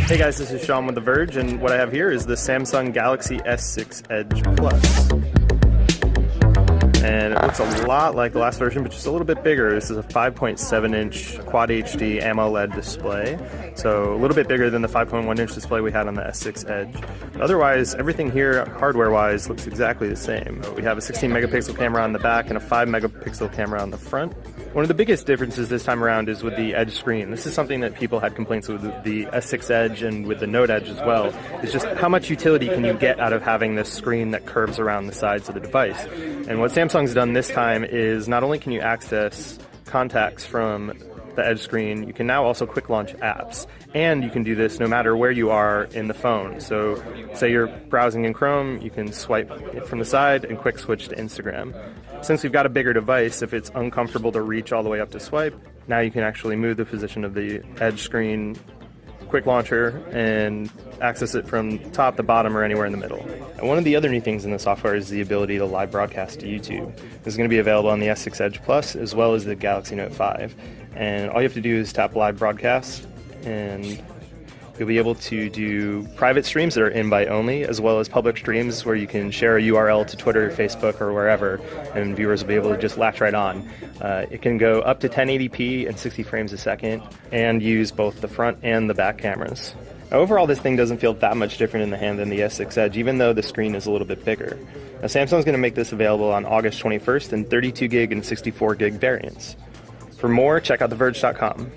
Hey guys, this is Sean with The Verge, and what I have here is the Samsung Galaxy S6 Edge Plus. And it looks a lot like the last version, but just a little bit bigger. This is a 5.7-inch Quad HD AMOLED display, so a little bit bigger than the 5.1-inch display we had on the S6 Edge. But otherwise, everything here, hardware-wise, looks exactly the same. We have a 16-megapixel camera on the back and a 5-megapixel camera on the front. One of the biggest differences this time around is with the Edge screen. This is something that people had complaints with the S6 Edge and with the Note Edge as well. It's just how much utility can you get out of having this screen that curves around the sides of the device. And what Samsung's done this time is not only can you access contacts from the Edge screen, you can now also quick launch apps. And you can do this no matter where you are in the phone. So say you're browsing in Chrome, you can swipe it from the side and quick switch to Instagram. Since we've got a bigger device, if it's uncomfortable to reach all the way up to swipe, now you can actually move the position of the Edge screen, quick launcher, and access it from top to bottom or anywhere in the middle. And one of the other new things in the software is the ability to live broadcast to YouTube. This is going to be available on the S6 Edge Plus as well as the Galaxy Note 5. And all you have to do is tap live broadcast, and you'll be able to do private streams that are invite only, as well as public streams where you can share a URL to Twitter, Facebook, or wherever, and viewers will be able to just latch right on. It can go up to 1080p and 60 frames a second, and use both the front and the back cameras. Now, overall, this thing doesn't feel that much different in the hand than the S6 Edge, even though the screen is a little bit bigger. Now, Samsung's going to make this available on August 21st in 32 gig and 64 gig variants. For more, check out TheVerge.com.